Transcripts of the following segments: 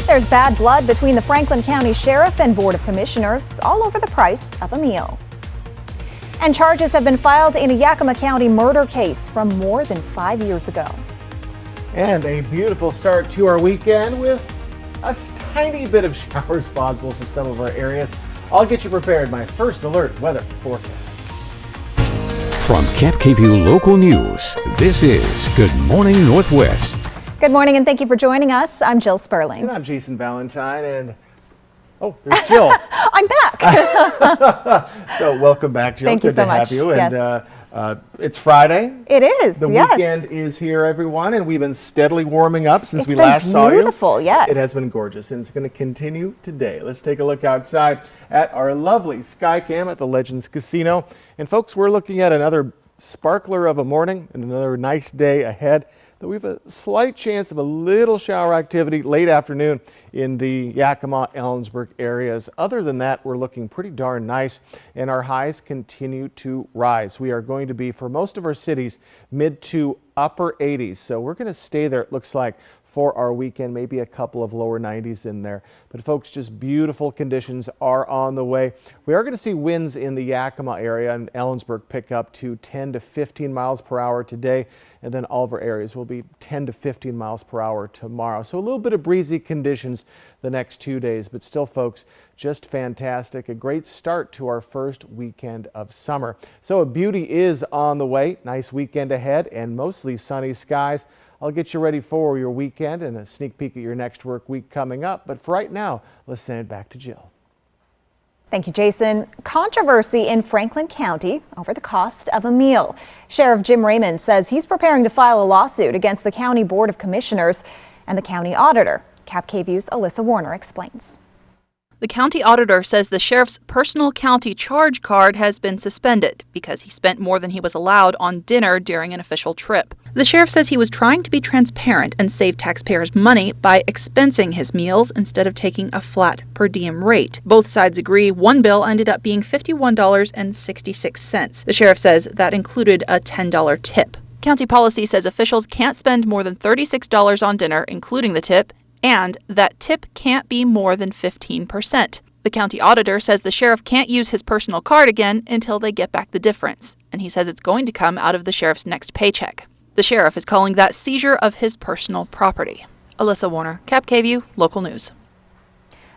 There's bad blood between the Franklin County Sheriff and Board of Commissioners all over the price of a meal. And charges have been filed in a Yakima County murder case from more than 5 years ago. And a beautiful start to our weekend with a tiny bit of showers possible for some of our areas. I'll get you prepared. My first alert weather forecast. From Camp KVUE Local News, this is Good Morning Northwest. Good morning and thank you for joining us. I'm Jill Sperling. And I'm Jason Valentine, and there's Jill. I'm back. So welcome back, Jill. Thank you Good so to much. have you. Yes. And it's Friday. It is. The yes. weekend is here, everyone, and we've been steadily warming up since It's we been last saw you. Beautiful, yes. It has been gorgeous, and it's going to continue today. Let's take a look outside at our lovely Skycam at the Legends Casino. And folks, we're looking at another sparkler of a morning and another nice day ahead. Though we have a slight chance of a little shower activity late afternoon in the Yakima, Ellensburg areas. Other than that, we're looking pretty darn nice, and our highs continue to rise. We are going to be, for most of our cities, mid to upper 80s. So we're going to stay there, it looks like, for our weekend, maybe a couple of lower 90s in there. But folks, just beautiful conditions are on the way. We are going to see winds in the Yakima area and Ellensburg pick up to 10 to 15 miles per hour today, and then all of our areas will be 10 to 15 miles per hour tomorrow. So a little bit of breezy conditions the next 2 days, but still, folks, just fantastic. A great start to our first weekend of summer. So a beauty is on the way. Nice weekend ahead and mostly sunny skies. I'll get you ready for your weekend and a sneak peek at your next work week coming up. But for right now, let's send it back to Jill. Thank you, Jason. Controversy in Franklin County over the cost of a meal. Sheriff Jim Raymond says he's preparing to file a lawsuit against the County Board of Commissioners and the county auditor. Cap KVUE's Alyssa Warner explains. The county auditor says the sheriff's personal county charge card has been suspended because he spent more than he was allowed on dinner during an official trip. The sheriff says he was trying to be transparent and save taxpayers money by expensing his meals instead of taking a flat per diem rate. Both sides agree one bill ended up being $51.66. The sheriff says that included a $10 tip. County policy says officials can't spend more than $36 on dinner, including the tip, and that tip can't be more than 15%. The county auditor says the sheriff can't use his personal card again until they get back the difference, and he says it's going to come out of the sheriff's next paycheck. The sheriff is calling that seizure of his personal property. Alyssa Warner, Cap KVUE, Local News.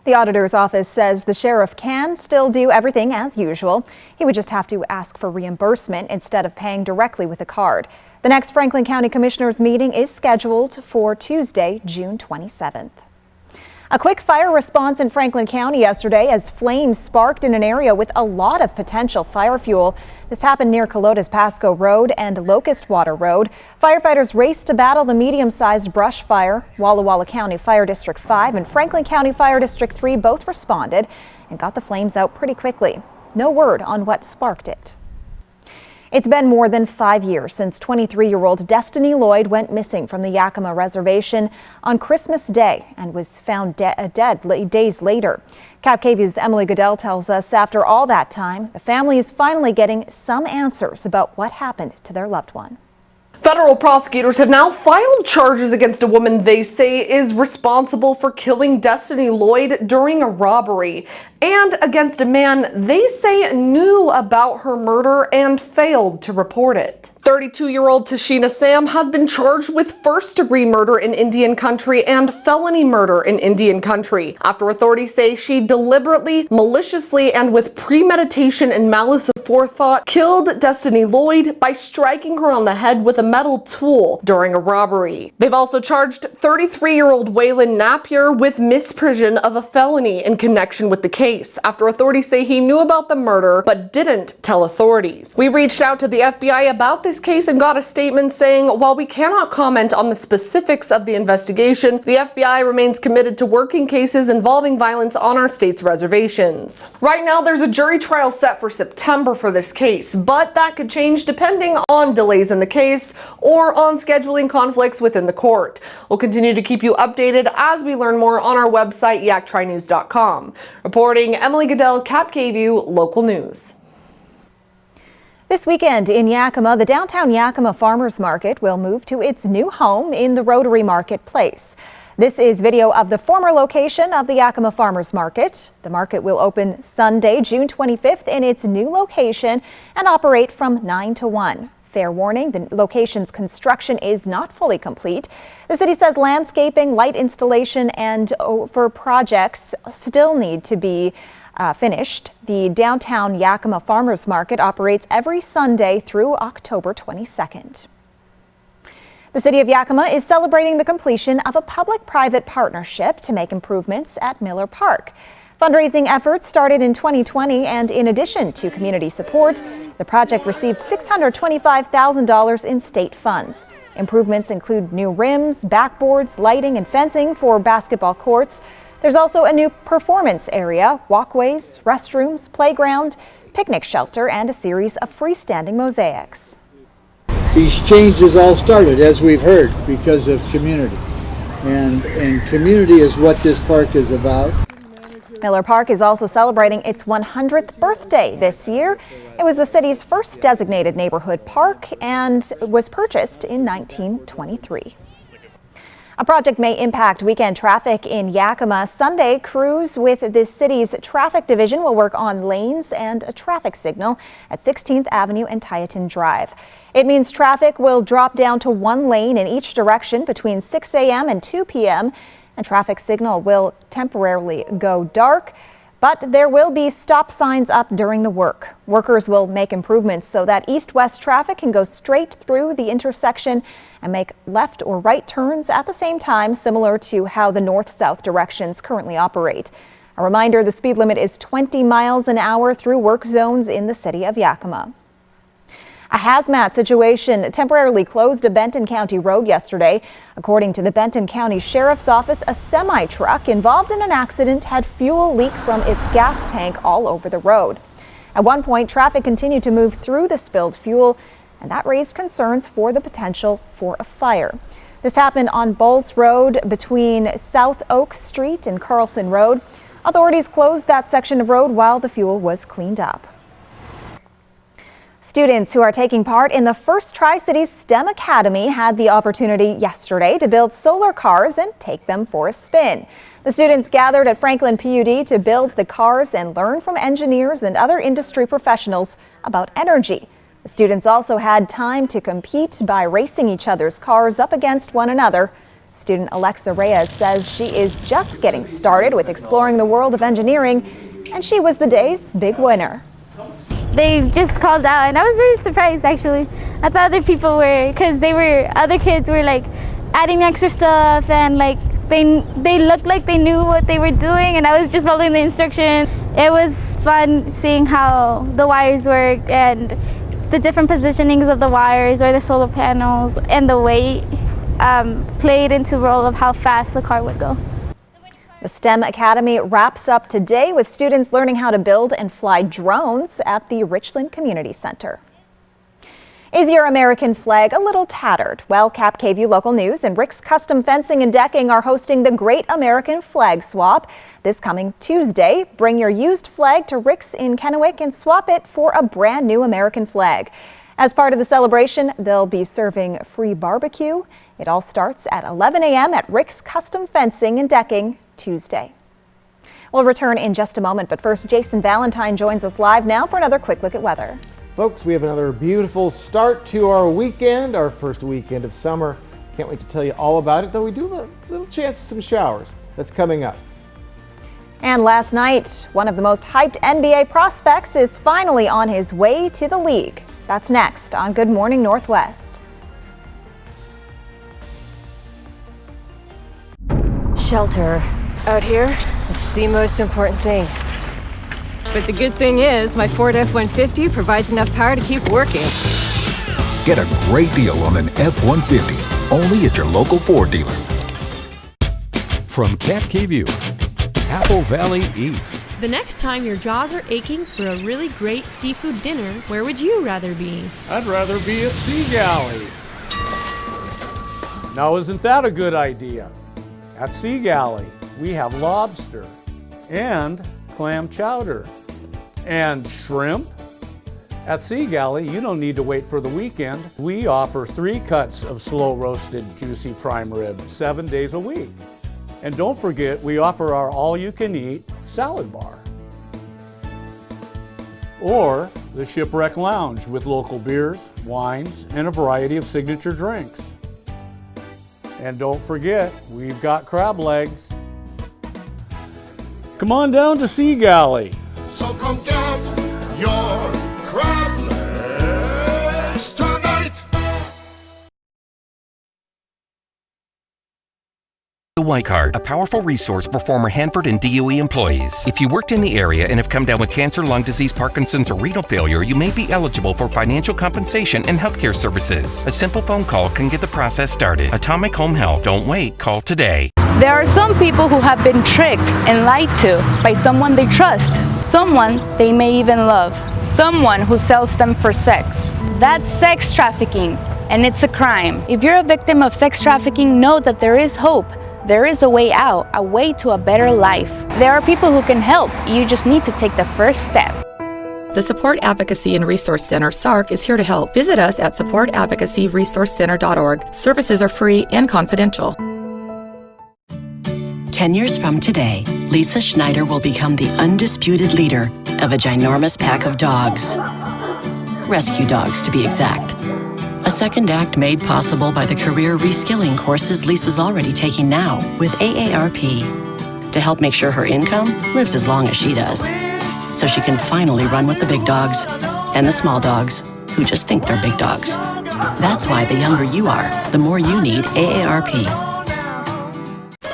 The auditor's office says the sheriff can still do everything as usual. He would just have to ask for reimbursement instead of paying directly with a card. The next Franklin County Commissioners meeting is scheduled for Tuesday, June 27th. A quick fire response in Franklin County yesterday as flames sparked in an area with a lot of potential fire fuel. This happened near Colotes Pasco Road and Locust Water Road. Firefighters raced to battle the medium-sized brush fire. Walla Walla County Fire District 5 and Franklin County Fire District 3 both responded and got the flames out pretty quickly. No word on what sparked it. It's been more than 5 years since 23-year-old Destiny Lloyd went missing from the Yakima Reservation on Christmas Day and was found dead days later. Cap KVUE's Emily Goodell tells us after all that time, the family is finally getting some answers about what happened to their loved one. Federal prosecutors have now filed charges against a woman they say is responsible for killing Destiny Lloyd during a robbery, and against a man they say knew about her murder and failed to report it. 32-year-old Tashina Sam has been charged with first-degree murder in Indian Country and felony murder in Indian Country after authorities say she deliberately, maliciously, and with premeditation and malice aforethought killed Destiny Lloyd by striking her on the head with a metal tool during a robbery. They've also charged 33-year-old Waylon Napier with misprision of a felony in connection with the case after authorities say he knew about the murder but didn't tell authorities. We reached out to the FBI about this case and got a statement saying, while we cannot comment on the specifics of the investigation, the FBI remains committed to working cases involving violence on our state's reservations. Right now, there's a jury trial set for September for this case, but that could change depending on delays in the case or on scheduling conflicts within the court. We'll continue to keep you updated as we learn more on our website, yaktrinews.com. Reporting Emily Goodell, Cap KVUE, Local News. This weekend in Yakima, the downtown Yakima Farmers Market will move to its new home in the Rotary Marketplace. This is video of the former location of the Yakima Farmers Market. The market will open Sunday, June 25th in its new location and operate from 9 to 1. Fair warning, the location's construction is not fully complete. The city says landscaping, light installation, and over projects still need to be finished. The downtown Yakima Farmers Market operates every Sunday through October 22nd. The city of Yakima is celebrating the completion of a public-private partnership to make improvements at Miller Park. Fundraising efforts started in 2020, and in addition to community support, the project received $625,000 in state funds. Improvements include new rims, backboards, lighting, and fencing for basketball courts. There's also a new performance area, walkways, restrooms, playground, picnic shelter, and a series of freestanding mosaics. These changes all started, as we've heard, because of community. And community is what this park is about. Miller Park is also celebrating its 100th birthday this year. It was the city's first designated neighborhood park and was purchased in 1923. A project may impact weekend traffic in Yakima. Sunday, crews with the city's traffic division will work on lanes and a traffic signal at 16th Avenue and Tieton Drive. It means traffic will drop down to one lane in each direction between 6 a.m. and 2 p.m. and traffic signal will temporarily go dark, but there will be stop signs up during the work. Workers will make improvements so that east-west traffic can go straight through the intersection and make left or right turns at the same time, similar to how the north-south directions currently operate. A reminder, the speed limit is 20 miles an hour through work zones in the city of Yakima. A hazmat situation temporarily closed a Benton County road yesterday. According to the Benton County Sheriff's Office, a semi-truck involved in an accident had fuel leak from its gas tank all over the road. At one point, traffic continued to move through the spilled fuel, and that raised concerns for the potential for a fire. This happened on Bulls Road between South Oak Street and Carlson Road. Authorities closed that section of road while the fuel was cleaned up. Students who are taking part in the first Tri-Cities STEM Academy had the opportunity yesterday to build solar cars and take them for a spin. The students gathered at Franklin PUD to build the cars and learn from engineers and other industry professionals about energy. The students also had time to compete by racing each other's cars up against one another. Student Alexa Reyes says she is just getting started with exploring the world of engineering, and she was the day's big winner. They just called out, and I was really surprised actually. I thought other people were, because other kids were like adding extra stuff, and like they looked like they knew what they were doing, and I was just following the instructions. It was fun seeing how the wires worked and the different positionings of the wires or the solar panels, and the weight played into a role of how fast the car would go. The STEM Academy wraps up today with students learning how to build and fly drones at the Richland Community Center. Is your American flag a little tattered? Well, Cap KVUE Local News and Rick's Custom Fencing and Decking are hosting the Great American Flag Swap this coming Tuesday. Bring your used flag to Rick's in Kennewick and swap it for a brand new American flag. As part of the celebration, they'll be serving free barbecue. It all starts at 11 a.m. at Rick's Custom Fencing and Decking Tuesday. We'll return in just a moment, but first, Jason Valentine joins us live now for another quick look at weather. Folks, we have another beautiful start to our weekend, our first weekend of summer. Can't wait to tell you all about it, though we do have a little chance of some showers. That's coming up. And last night, one of the most hyped NBA prospects is finally on his way to the league. That's next on Good Morning Northwest. Shelter. Out here, it's the most important thing. But the good thing is, my Ford F-150 provides enough power to keep working. Get a great deal on an F-150, only at your local Ford dealer. From Cap KVUE, Apple Valley Eats. The next time your jaws are aching for a really great seafood dinner, where would you rather be? I'd rather be at Sea Galley. Now, isn't that a good idea? At Sea Galley, we have lobster and clam chowder and shrimp. At Sea Galley, you don't need to wait for the weekend. We offer 3 cuts of slow roasted juicy prime rib 7 days a week. And don't forget, we offer our all-you-can-eat salad bar. Or the Shipwreck Lounge with local beers, wines, and a variety of signature drinks. And don't forget, we've got crab legs. Come on down to Sea Galley. So come get your crab legs tonight. The Y Card, a powerful resource for former Hanford and DOE employees. If you worked in the area and have come down with cancer, lung disease, Parkinson's, or renal failure, you may be eligible for financial compensation and healthcare services. A simple phone call can get the process started. Atomic Home Health. Don't wait. Call today. There are some people who have been tricked and lied to by someone they trust, someone they may even love, someone who sells them for sex. That's sex trafficking, and it's a crime. If you're a victim of sex trafficking, know that there is hope. There is a way out, a way to a better life. There are people who can help. You just need to take the first step. The Support Advocacy and Resource Center, SARC, is here to help. Visit us at supportadvocacyresourcecenter.org. Services are free and confidential. 10 years from today, Lisa Schneider will become the undisputed leader of a ginormous pack of dogs. Rescue dogs, to be exact. A second act made possible by the career reskilling courses Lisa's already taking now with AARP to help make sure her income lives as long as she does, so she can finally run with the big dogs and the small dogs who just think they're big dogs. That's why the younger you are, the more you need AARP.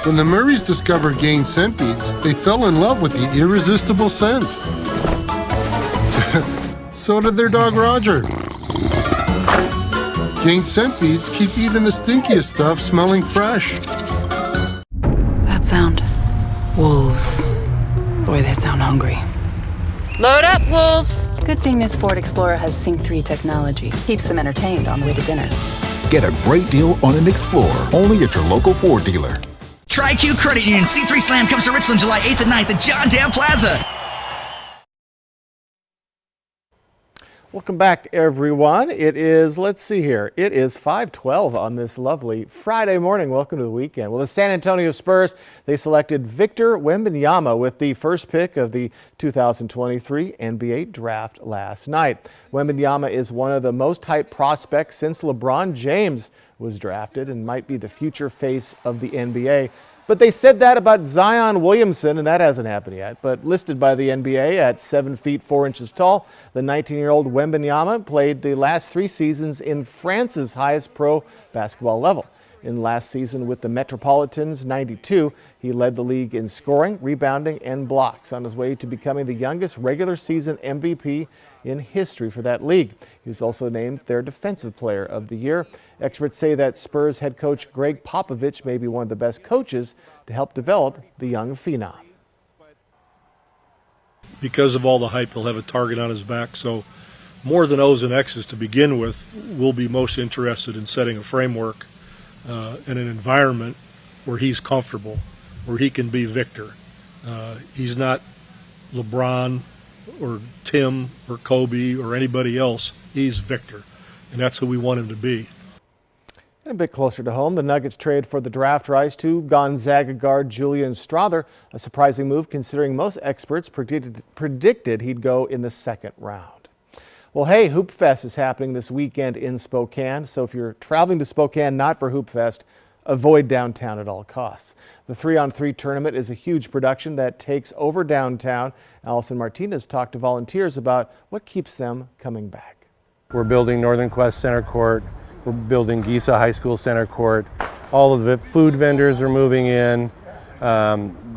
When the Murrays discovered Gain scent beads, they fell in love with the irresistible scent. So did their dog Roger. Gain scent beads keep even the stinkiest stuff smelling fresh. That sound. Wolves. Boy, they sound hungry. Load up, wolves! Good thing this Ford Explorer has Sync 3 technology. Keeps them entertained on the way to dinner. Get a great deal on an Explorer, only at your local Ford dealer. TriQ Credit Union C3 Slam comes to Richland July 8th and 9th at John Dam Plaza. Welcome back, everyone. It is, let's see here, it is 5:12 on this lovely Friday morning. Welcome to the weekend. Well, the San Antonio Spurs, they selected Victor Wembanyama with the first pick of the 2023 NBA draft last night. Wembanyama is one of the most hyped prospects since LeBron James was drafted and might be the future face of the NBA. But they said that about Zion Williamson, and that hasn't happened yet. But listed by the NBA at 7 feet 4 inches tall, the 19-year-old Wembanyama played the last 3 seasons in France's highest pro basketball level. In last season with the Metropolitans 92, he led the league in scoring, rebounding, and blocks on his way to becoming the youngest regular season MVP in history for that league. He was also named their Defensive Player of the Year. Experts say that Spurs head coach Greg Popovich may be one of the best coaches to help develop the young phenom. Because of all the hype, he'll have a target on his back. So more than O's and X's to begin with, we'll be most interested in setting a framework and an environment where he's comfortable, where he can be Victor. He's not LeBron or Tim or Kobe or anybody else. He's Victor, and that's who we want him to be. And a bit closer to home, the Nuggets trade for the draft rights to Gonzaga guard Julian Strawther, a surprising move considering most experts predicted he'd go in the second round. Well, hey, Hoop Fest is happening this weekend in Spokane, so if you're traveling to Spokane not for Hoop Fest, avoid downtown at all costs. The 3-on-3 tournament is a huge production that takes over downtown. Allison Martinez talked to volunteers about what keeps them coming back. We're building Northern Quest Center Court. We're building Gisa High School Center Court. All of the food vendors are moving in.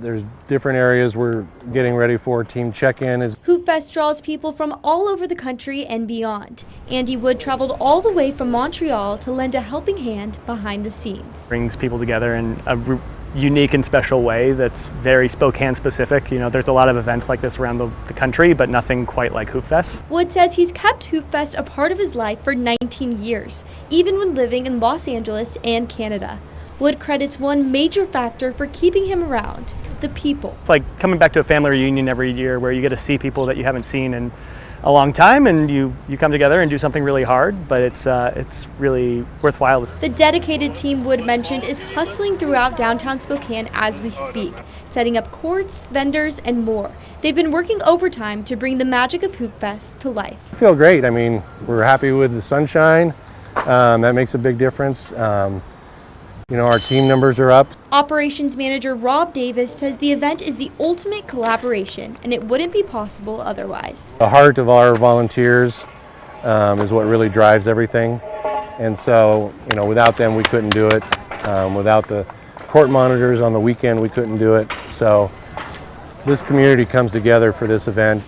There's different areas we're getting ready for. Team check-in is. Hoop Fest draws people from all over the country and beyond. Andy Wood traveled all the way from Montreal to lend a helping hand behind the scenes. Brings people together in a unique and special way that's very Spokane specific. You know, there's a lot of events like this around the country, but nothing quite like Hoop Fest. Wood says he's kept Hoop Fest a part of his life for 19 years, even when living in Los Angeles and Canada. Wood credits one major factor for keeping him around: the people. It's like coming back to a family reunion every year where you get to see people that you haven't seen in a long time, and you come together and do something really hard, but it's really worthwhile. The dedicated team Wood mentioned is hustling throughout downtown Spokane as we speak, setting up courts, vendors, and more. They've been working overtime to bring the magic of Hoop Fest to life. I feel great. I mean, we're happy with the sunshine. That makes a big difference. Our team numbers are up. Operations Manager Rob Davis says the event is the ultimate collaboration, and it wouldn't be possible otherwise. The heart of our volunteers is what really drives everything. And so, without them, we couldn't do it. Without the court monitors on the weekend, we couldn't do it. So this community comes together for this event.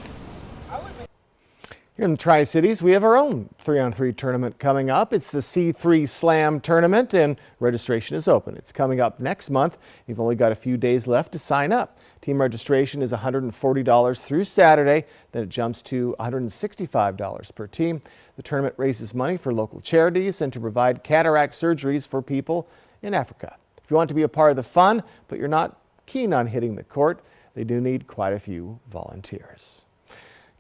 Here in the Tri-Cities, we have our own 3-on-3 tournament coming up. It's the C3 Slam tournament, and registration is open. It's coming up next month. You've only got a few days left to sign up. Team registration is $140 through Saturday, then it jumps to $165 per team. The tournament raises money for local charities and to provide cataract surgeries for people in Africa. If you want to be a part of the fun, but you're not keen on hitting the court, they do need quite a few volunteers.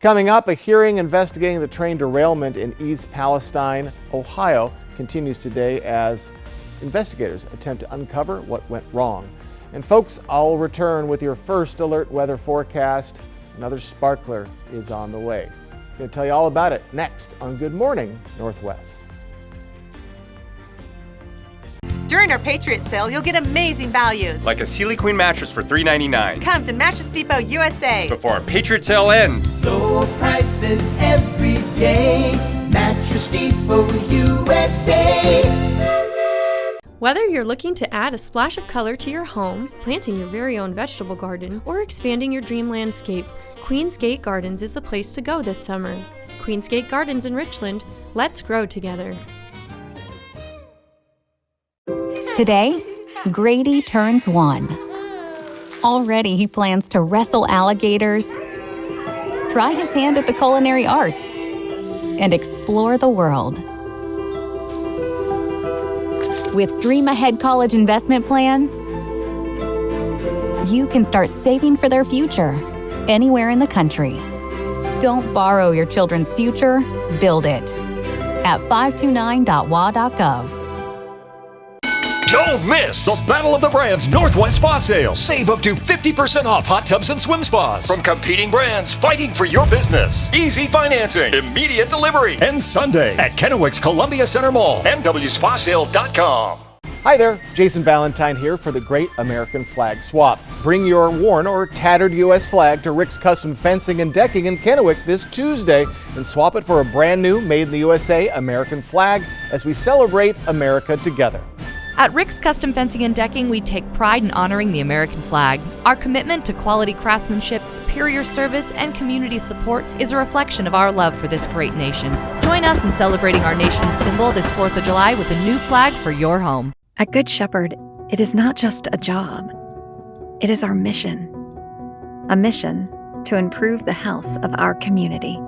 Coming up, a hearing investigating the train derailment in East Palestine, Ohio, continues today as investigators attempt to uncover what went wrong. And folks, I'll return with your first alert weather forecast. Another sparkler is on the way. I'm going to tell you all about it next on Good Morning Northwest. During our Patriot Sale, you'll get amazing values. Like a Sealy Queen mattress for $3.99. Come to Mattress Depot USA before our Patriot Sale ends. Low prices every day. Mattress Depot USA. Whether you're looking to add a splash of color to your home, planting your very own vegetable garden, or expanding your dream landscape, Queen's Gate Gardens is the place to go this summer. Queen's Gate Gardens in Richland. Let's grow together. Today, Grady turns 1. Already he plans to wrestle alligators, try his hand at the culinary arts, and explore the world. With Dream Ahead College Investment Plan, you can start saving for their future anywhere in the country. Don't borrow your children's future, build it at 529.wa.gov. Don't miss the Battle of the Brands Northwest Spa Sale. Save up to 50% off hot tubs and swim spas from competing brands fighting for your business. Easy financing, immediate delivery, and Sunday at Kennewick's Columbia Center Mall, nwspasale.com. Hi there, Jason Valentine here for the Great American Flag Swap. Bring your worn or tattered U.S. flag to Rick's Custom Fencing and Decking in Kennewick this Tuesday and swap it for a brand new Made in the USA American flag as we celebrate America together. At Rick's Custom Fencing and Decking, we take pride in honoring the American flag. Our commitment to quality craftsmanship, superior service, and community support is a reflection of our love for this great nation. Join us in celebrating our nation's symbol this 4th of July with a new flag for your home. At Good Shepherd, it is not just a job. It is our mission. A mission to improve the health of our community.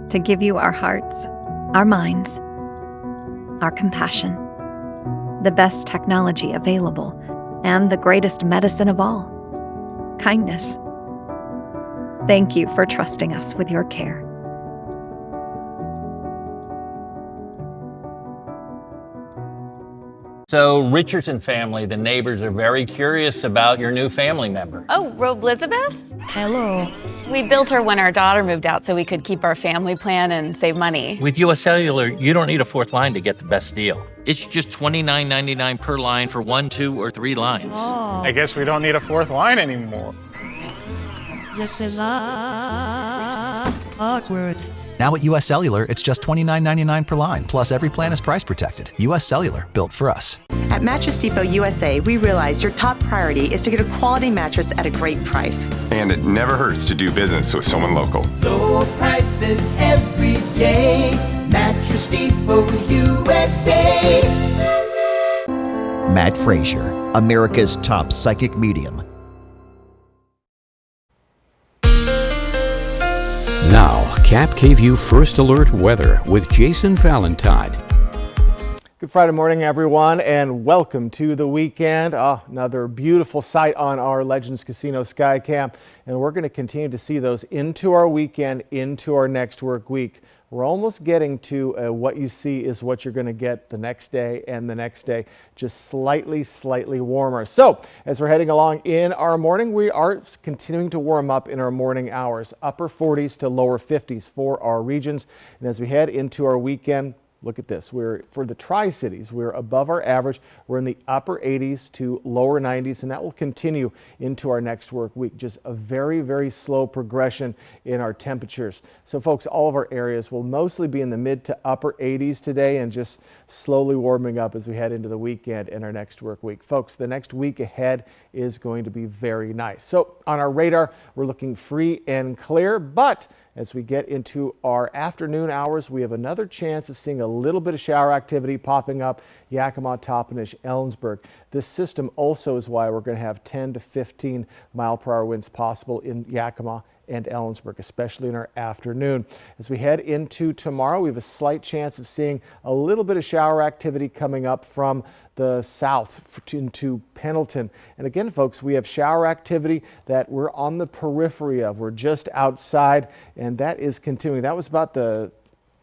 To give you our hearts, our minds, our compassion, the best technology available, and the greatest medicine of all, kindness. Thank you for trusting us with your care. So, Richardson family, the neighbors are very curious about your new family member. Oh, Robe-Elizabeth? Hello. We built her when our daughter moved out so we could keep our family plan and save money. With US Cellular, you don't need a fourth line to get the best deal. It's just $29.99 per line for 1, 2, or 3 lines. Oh. I guess we don't need a fourth line anymore. This is awkward. Now at US Cellular, it's just $29.99 per line, plus every plan is price protected. US Cellular, built for us. At Mattress Depot USA, we realize your top priority is to get a quality mattress at a great price. And it never hurts to do business with someone local. Low prices every day. Mattress Depot USA. Matt Frazier, America's top psychic medium. Now, Cap KVU First Alert Weather with Jason Valentine. Good Friday morning, everyone, and welcome to the weekend. Another beautiful sight on our Legends Casino Skycam, and we're going to continue to see those into our weekend, into our next work week. We're almost getting to what you see is what you're going to get the next day and the next day, just slightly warmer. So as we're heading along in our morning, we are continuing to warm up in our morning hours, upper 40s to lower 50s for our regions. And as we head into our weekend, look at this. For the Tri-Cities, we're above our average. We're in the upper 80s to lower 90s, and that will continue into our next work week. Just a very slow progression in our temperatures. So folks, all of our areas will mostly be in the mid to upper 80s today and just slowly warming up as we head into the weekend and our next work week. Folks, the next week ahead is going to be very nice. So on our radar, we're looking free and clear, but as we get into our afternoon hours, we have another chance of seeing a little bit of shower activity popping up, Yakima, Toppenish, Ellensburg. This system also is why we're going to have 10 to 15 mile per hour winds possible in Yakima and Ellensburg, especially in our afternoon. As we head into tomorrow, we have a slight chance of seeing a little bit of shower activity coming up from the south into Pendleton. And again, folks, we have shower activity that we're on the periphery of. We're just outside, and that is continuing. That was about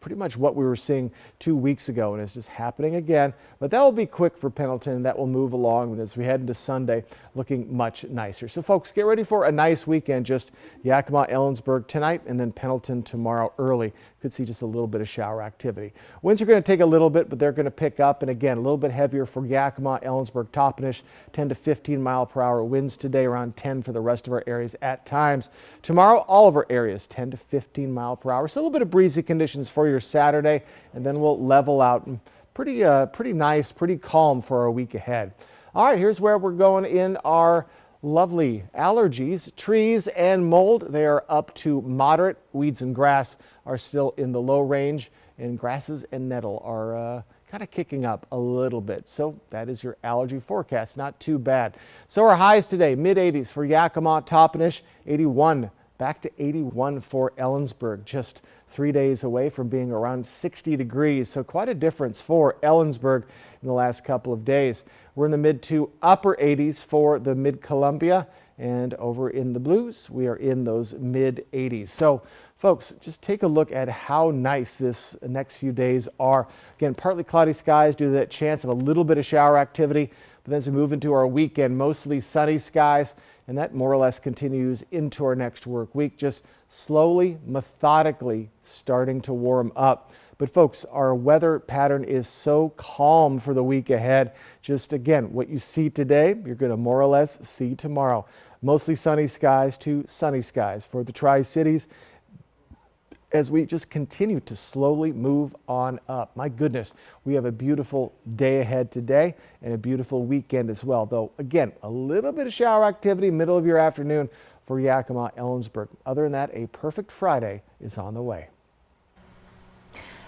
pretty much what we were seeing 2 weeks ago, and it's just happening again. But that will be quick for Pendleton. That will move along as we head into Sunday, looking much nicer. So folks, get ready for a nice weekend. Just Yakima, Ellensburg tonight, and then Pendleton tomorrow early. Could see just a little bit of shower activity. Winds are going to take a little bit, but they're going to pick up. And again, a little bit heavier for Yakima, Ellensburg, Toppenish, 10 to 15 mile per hour winds today, around 10 for the rest of our areas at times. Tomorrow, all of our areas, 10 to 15 mile per hour. So a little bit of breezy conditions for your Saturday, and then we'll level out and pretty nice, pretty calm for our week ahead. All right, here's where we're going in our lovely allergies. Trees and mold, they are up to moderate. Weeds and grass are still in the low range, and grasses and nettle are kind of kicking up a little bit. So that is your allergy forecast. Not too bad. So our highs today, mid 80s for Yakima, Toppenish, 81, back to 81 for Ellensburg, just 3 days away from being around 60 degrees. So quite a difference for Ellensburg in the last couple of days. We're in the mid to upper 80s for the Mid-Columbia, and over in the Blues, we are in those mid 80s. So folks, just take a look at how nice this next few days are. Again, partly cloudy skies due to that chance of a little bit of shower activity, but then as we move into our weekend, mostly sunny skies, and that more or less continues into our next work week, just slowly, methodically starting to warm up. But folks, our weather pattern is so calm for the week ahead. Just again, what you see today, you're going to more or less see tomorrow. Mostly sunny skies to sunny skies for the Tri-Cities as we just continue to slowly move on up. My goodness, we have a beautiful day ahead today and a beautiful weekend as well. Though, again, a little bit of shower activity middle of your afternoon for Yakima, Ellensburg. Other than that, a perfect Friday is on the way.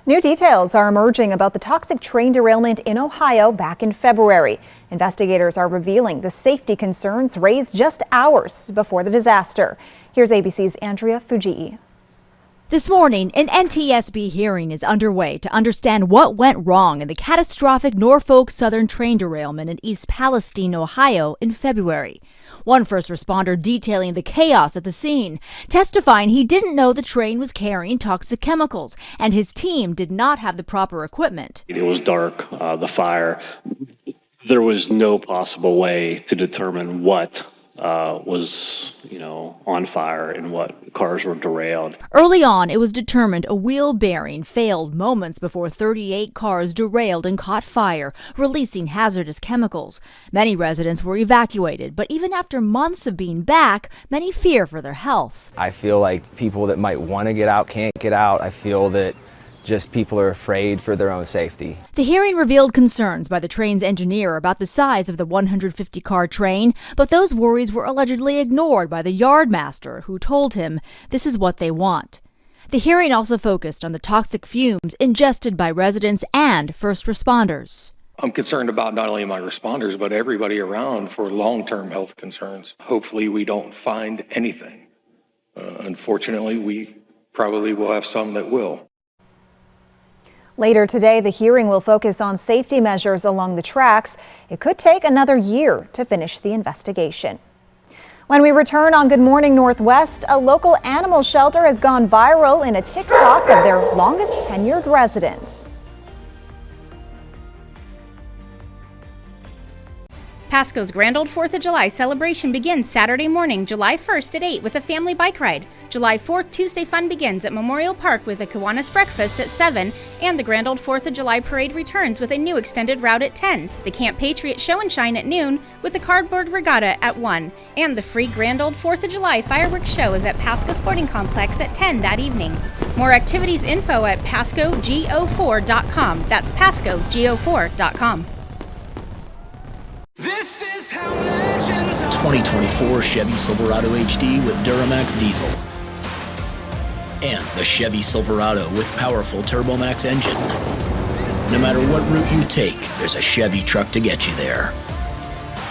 New details are emerging about the toxic train derailment in Ohio back in February. Investigators are revealing the safety concerns raised just hours before the disaster. Here's ABC's Andrea Fujii. This morning, an NTSB hearing is underway to understand what went wrong in the catastrophic Norfolk Southern train derailment in East Palestine, Ohio in February. One first responder detailing the chaos at the scene, testifying he didn't know the train was carrying toxic chemicals and his team did not have the proper equipment. It was dark, the fire. There was no possible way to determine what was, on fire and what cars were derailed. Early on, it was determined a wheel bearing failed moments before 38 cars derailed and caught fire, releasing hazardous chemicals. Many residents were evacuated, but even after months of being back, many fear for their health. I feel like people that might want to get out can't get out. I feel that just people are afraid for their own safety. The hearing revealed concerns by the train's engineer about the size of the 150-car train, but those worries were allegedly ignored by the yardmaster, who told him this is what they want. The hearing also focused on the toxic fumes ingested by residents and first responders. I'm concerned about not only my responders, but everybody around for long-term health concerns. Hopefully we don't find anything. Unfortunately, we probably will have some that will. Later today, the hearing will focus on safety measures along the tracks. It could take another year to finish the investigation. When we return on Good Morning Northwest, a local animal shelter has gone viral in a TikTok of their longest tenured resident. Pasco's Grand Old 4th of July celebration begins Saturday morning, July 1st at 8 with a family bike ride. July 4th Tuesday fun begins at Memorial Park with a Kiwanis breakfast at 7, and the Grand Old 4th of July parade returns with a new extended route at 10. The Camp Patriot Show and Shine at noon with a cardboard regatta at 1. And the free Grand Old 4th of July fireworks show is at Pasco Sporting Complex at 10 that evening. More activities info at PascoGO4.com. That's PascoGO4.com. This is how legends 2024 Chevy Silverado HD with Duramax diesel. And the Chevy Silverado with powerful TurboMax engine. No matter what route you take, there's a Chevy truck to get you there.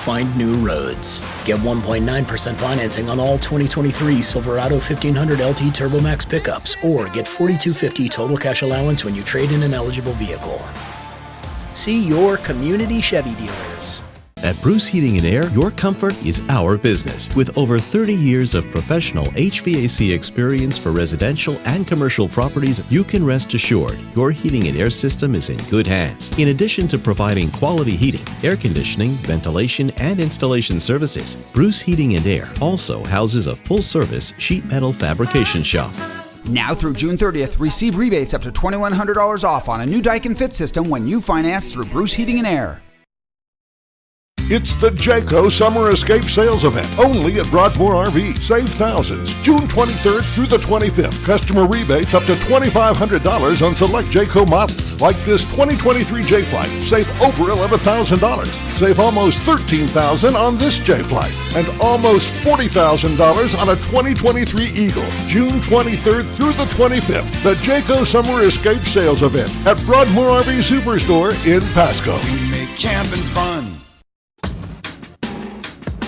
Find new roads. Get 1.9% financing on all 2023 Silverado 1500 LT TurboMax pickups, or get $4,250 total cash allowance when you trade in an eligible vehicle. See your community Chevy dealers. At Bruce Heating and Air, your comfort is our business. With over 30 years of professional HVAC experience for residential and commercial properties, you can rest assured your heating and air system is in good hands. In addition to providing quality heating, air conditioning, ventilation, and installation services, Bruce Heating and Air also houses a full-service sheet metal fabrication shop. Now through June 30th, receive rebates up to $2,100 off on a new Daikin Fit system when you finance through Bruce Heating and Air. It's the Jayco Summer Escape Sales Event, only at Broadmoor RV. Save thousands, June 23rd through the 25th. Customer rebates up to $2,500 on select Jayco models. Like this 2023 J-Flight, save over $11,000. Save almost $13,000 on this J-Flight, and almost $40,000 on a 2023 Eagle. June 23rd through the 25th, the Jayco Summer Escape Sales Event at Broadmoor RV Superstore in Pasco. We make camping fun.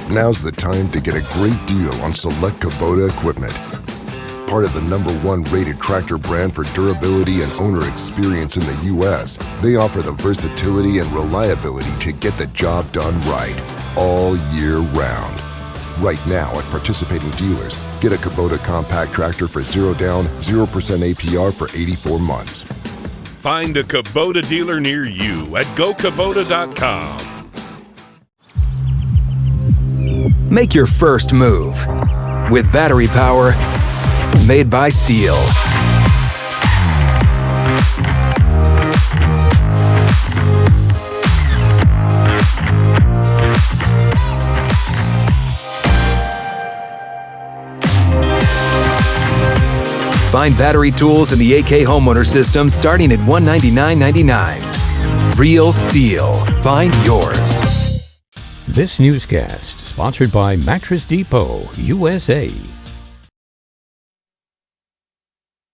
Now's the time to get a great deal on select Kubota equipment. Part of the #1 rated tractor brand for durability and owner experience in the U.S., they offer the versatility and reliability to get the job done right, all year round. Right now at participating dealers, get a Kubota compact tractor for 0 down, 0% APR for 84 months. Find a Kubota dealer near you at GoKubota.com. Make your first move with battery power made by Steel. Find battery tools in the AK homeowner system starting at $199.99. Real Steel. Find yours. This newscast sponsored by Mattress Depot, USA.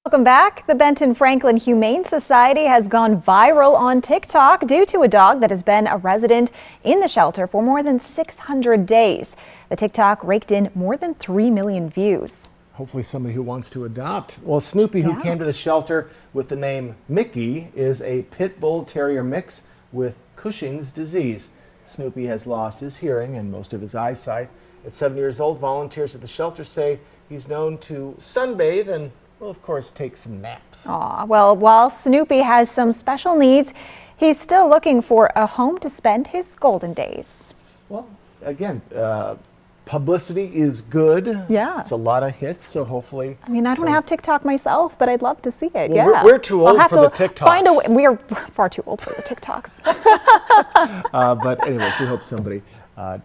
Welcome back. The Benton Franklin Humane Society has gone viral on TikTok due to a dog that has been a resident in the shelter for more than 600 days. The TikTok raked in more than 3 million views. Hopefully somebody who wants to adopt. Well, Snoopy, who came to the shelter with the name Mickey, is a pit bull terrier mix with Cushing's disease. Snoopy has lost his hearing and most of his eyesight. At 7 years old, volunteers at the shelter say he's known to sunbathe and, well, of course, take some naps. Aw, well, while Snoopy has some special needs, he's still looking for a home to spend his golden days. Well, again, publicity is good. Yeah. It's a lot of hits, so hopefully. I mean, I don't have TikTok myself, but I'd love to see it. Well, yeah. we're too old for the TikToks. Find a way. We are far too old for the TikToks. But anyway, we hope somebody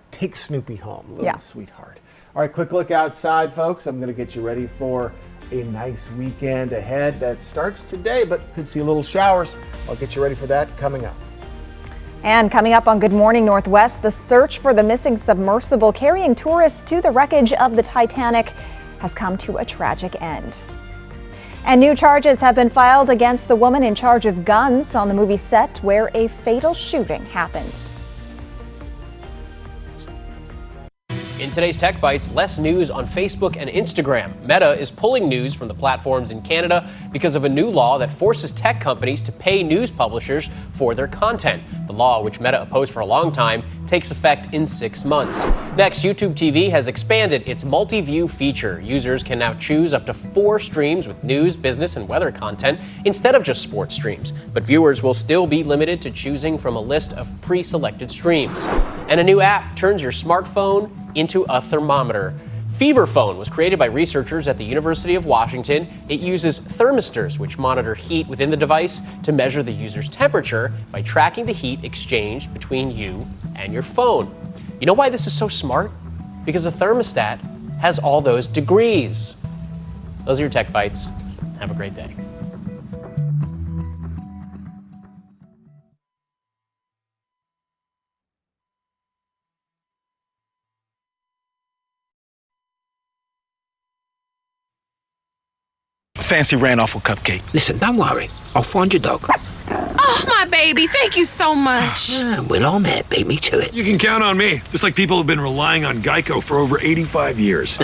takes Snoopy home. Little sweetheart. All right, quick look outside, folks. I'm going to get you ready for a nice weekend ahead that starts today, but could see a little showers. I'll get you ready for that coming up. And coming up on Good Morning Northwest, the search for the missing submersible carrying tourists to the wreckage of the Titanic has come to a tragic end. And new charges have been filed against the woman in charge of guns on the movie set where a fatal shooting happened. In today's Tech Bites, less news on Facebook and Instagram. Meta is pulling news from the platforms in Canada because of a new law that forces tech companies to pay news publishers for their content. The law, which Meta opposed for a long time, takes effect in 6 months. Next, YouTube TV has expanded its multi-view feature. Users can now choose up to 4 streams with news, business, and weather content instead of just sports streams. But viewers will still be limited to choosing from a list of pre-selected streams. And a new app turns your smartphone into a thermometer. Fever Phone was created by researchers at the University of Washington. It uses thermistors, which monitor heat within the device, to measure the user's temperature by tracking the heat exchanged between you and your phone. You know why this is so smart? Because a thermostat has all those degrees. Those are your Tech Bites. Have a great day. Fancy ran off a cupcake. Listen, don't worry. I'll find your dog. Oh, my baby. Thank you so much. Well, I'm there. Beat me to it. You can count on me, just like people have been relying on Geico for over 85 years.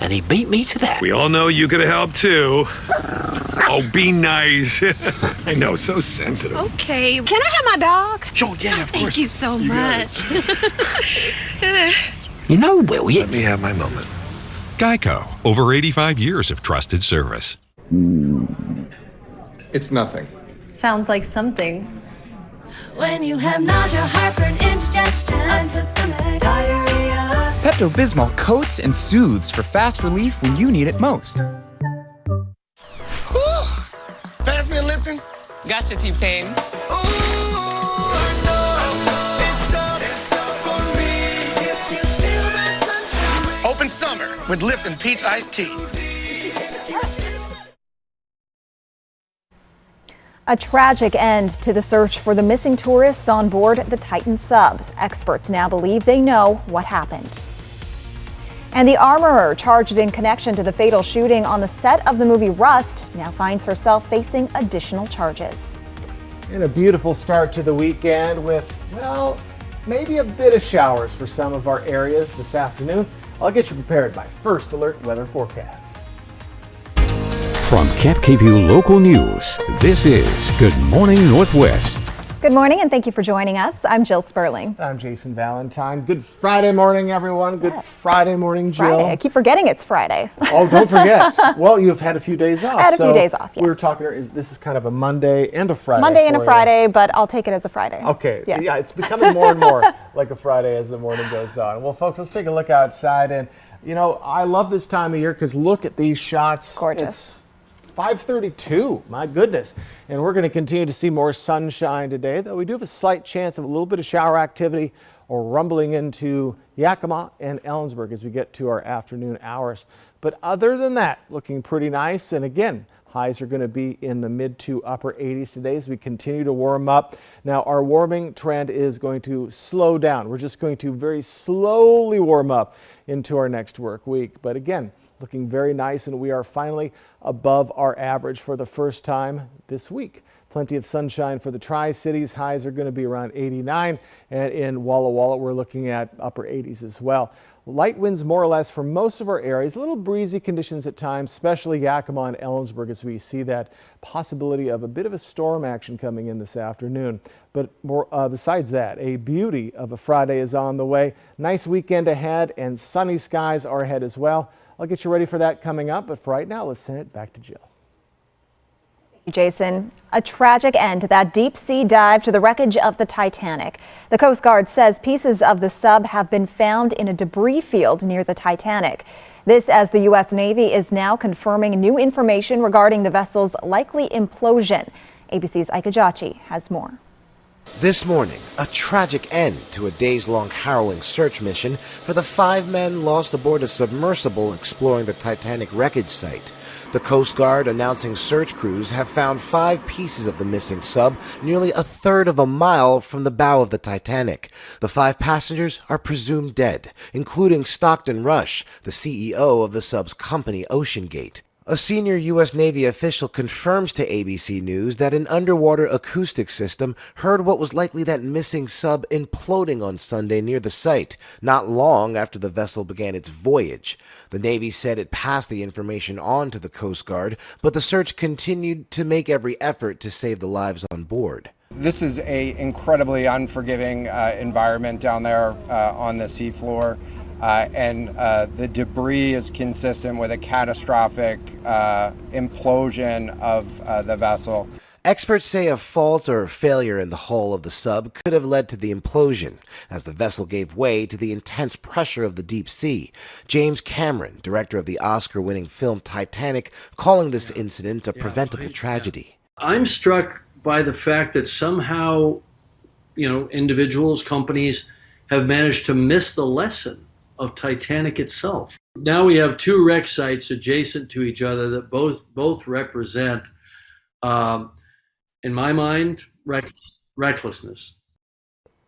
And he beat me to that. We all know you could have helped too. Oh, be nice. I know, so sensitive. Okay. Can I have my dog? Sure, yeah, of course. Thank you so much. You know, will you? Let me have my moment. Geico. Over 85 years of trusted service. It's nothing. Sounds like something. When you have nausea, heartburn, indigestion, unsystemic diarrhea. Pepto-Bismol coats and soothes for fast relief when you need it most. Pass me a Lipton. Gotcha, T-Pain. Open summer with Lipton Peach Iced Tea. A tragic end to the search for the missing tourists on board the Titan sub. Experts now believe they know what happened. And the armorer charged in connection to the fatal shooting on the set of the movie Rust now finds herself facing additional charges. And a beautiful start to the weekend with, well, maybe a bit of showers for some of our areas this afternoon. I'll get you prepared by First Alert Weather Forecast. From KapKView Local News, this is Good Morning Northwest. Good morning and thank you for joining us. I'm Jill Sperling. I'm Jason Valentine. Good Friday morning, everyone. Good Friday morning, Jill. Friday. I keep forgetting it's Friday. Oh, don't forget. Well, you've had a few days off. I had a few days off, yes. We were talking, this is kind of a Monday and a Friday. Monday and a Friday, but I'll take it as a Friday. Okay. Yes. Yeah, it's becoming more and more like a Friday as the morning goes on. Well, folks, let's take a look outside. And, you know, I love this time of year because look at these shots. Gorgeous. It's 5:32, my goodness. And we're going to continue to see more sunshine today, though we do have a slight chance of a little bit of shower activity or rumbling into Yakima and Ellensburg as we get to our afternoon hours. But other than that, looking pretty nice. And again, highs are going to be in the mid to upper 80s today as we continue to warm up. Now, our warming trend is going to slow down. We're just going to very slowly warm up into our next work week. But again, looking very nice, and we are finally above our average for the first time this week. Plenty of sunshine for the Tri-Cities. Highs are going to be around 89, and in Walla Walla we're looking at upper 80s as well. Light winds more or less for most of our areas. A little breezy conditions at times, especially Yakima and Ellensburg, as we see that possibility of a bit of a storm action coming in this afternoon. But more, besides that, a beauty of a Friday is on the way. Nice weekend ahead, and sunny skies are ahead as well. I'll get you ready for that coming up, but for right now, let's send it back to Jill. Jason, a tragic end to that deep sea dive to the wreckage of the Titanic. The Coast Guard says pieces of the sub have been found in a debris field near the Titanic. This as the U.S. Navy is now confirming new information regarding the vessel's likely implosion. ABC's Ike Ajachi has more. This morning, a tragic end to a days-long harrowing search mission for the 5 men lost aboard a submersible exploring the Titanic wreckage site. The Coast Guard announcing search crews have found 5 pieces of the missing sub nearly a third of a mile from the bow of the Titanic. The 5 passengers are presumed dead, including Stockton Rush, the CEO of the sub's company OceanGate. A senior U.S. Navy official confirms to ABC News that an underwater acoustic system heard what was likely that missing sub imploding on Sunday near the site, not long after the vessel began its voyage. The Navy said it passed the information on to the Coast Guard, but the search continued to make every effort to save the lives on board. This is an incredibly unforgiving environment down there on the seafloor. And the debris is consistent with a catastrophic implosion of the vessel. Experts say a fault or failure in the hull of the sub could have led to the implosion, as the vessel gave way to the intense pressure of the deep sea. James Cameron, director of the Oscar-winning film Titanic, calling this incident a preventable tragedy. I'm struck by the fact that somehow, individuals, companies have managed to miss the lesson of Titanic itself. Now we have two wreck sites adjacent to each other that both represent, in my mind, recklessness.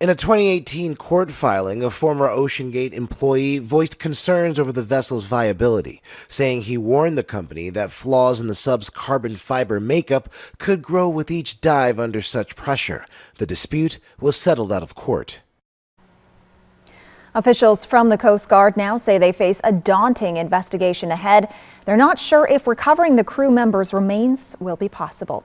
In a 2018 court filing, a former OceanGate employee voiced concerns over the vessel's viability, saying he warned the company that flaws in the sub's carbon fiber makeup could grow with each dive under such pressure. The dispute was settled out of court. Officials from the Coast Guard now say they face a daunting investigation ahead. They're not sure if recovering the crew members' remains will be possible.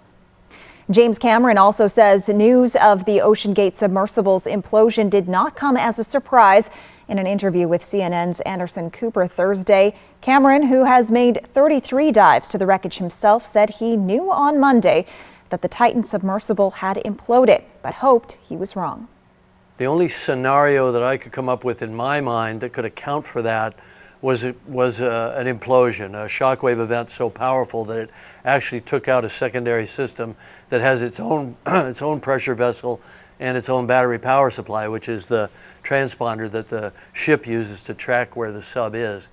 James Cameron also says news of the OceanGate submersible's implosion did not come as a surprise. In an interview with CNN's Anderson Cooper Thursday, Cameron, who has made 33 dives to the wreckage himself, said he knew on Monday that the Titan submersible had imploded, but hoped he was wrong. The only scenario that I could come up with in my mind that could account for that was an implosion, a shockwave event so powerful that it actually took out a secondary system that has its own pressure vessel and its own battery power supply, which is the transponder that the ship uses to track where the sub is.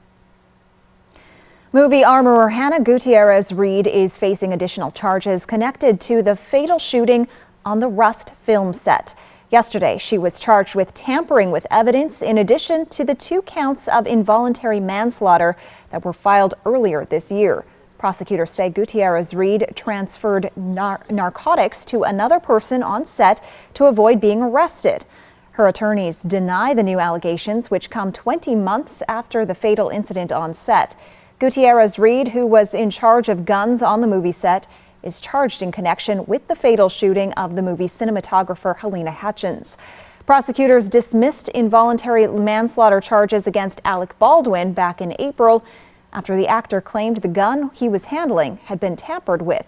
Movie armorer Hannah Gutierrez-Reed is facing additional charges connected to the fatal shooting on the Rust film set. Yesterday, she was charged with tampering with evidence in addition to the 2 counts of involuntary manslaughter that were filed earlier this year. Prosecutors say Gutierrez-Reed transferred narcotics to another person on set to avoid being arrested. Her attorneys deny the new allegations, which come 20 months after the fatal incident on set. Gutierrez-Reed, who was in charge of guns on the movie set, is charged in connection with the fatal shooting of the movie cinematographer Helena Hutchins. Prosecutors dismissed involuntary manslaughter charges against Alec Baldwin back in April after the actor claimed the gun he was handling had been tampered with.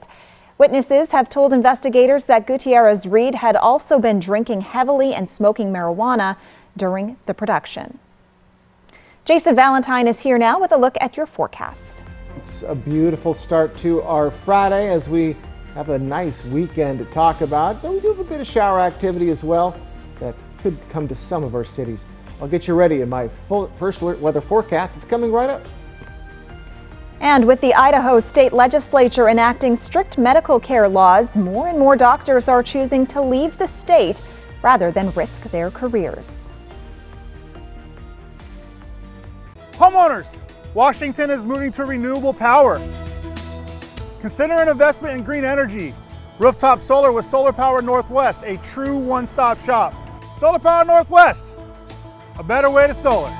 Witnesses have told investigators that Gutierrez-Reed had also been drinking heavily and smoking marijuana during the production. Jason Valentine is here now with a look at your forecast. It's a beautiful start to our Friday as we have a nice weekend to talk about. But we do have a bit of shower activity as well that could come to some of our cities. I'll get you ready in my first alert weather forecast. It's coming right up. And with the Idaho State Legislature enacting strict medical care laws, more and more doctors are choosing to leave the state rather than risk their careers. Homeowners, Washington is moving to renewable power. Consider an investment in green energy. Rooftop solar with Solar Power Northwest, a true one-stop shop. Solar Power Northwest, a better way to solar.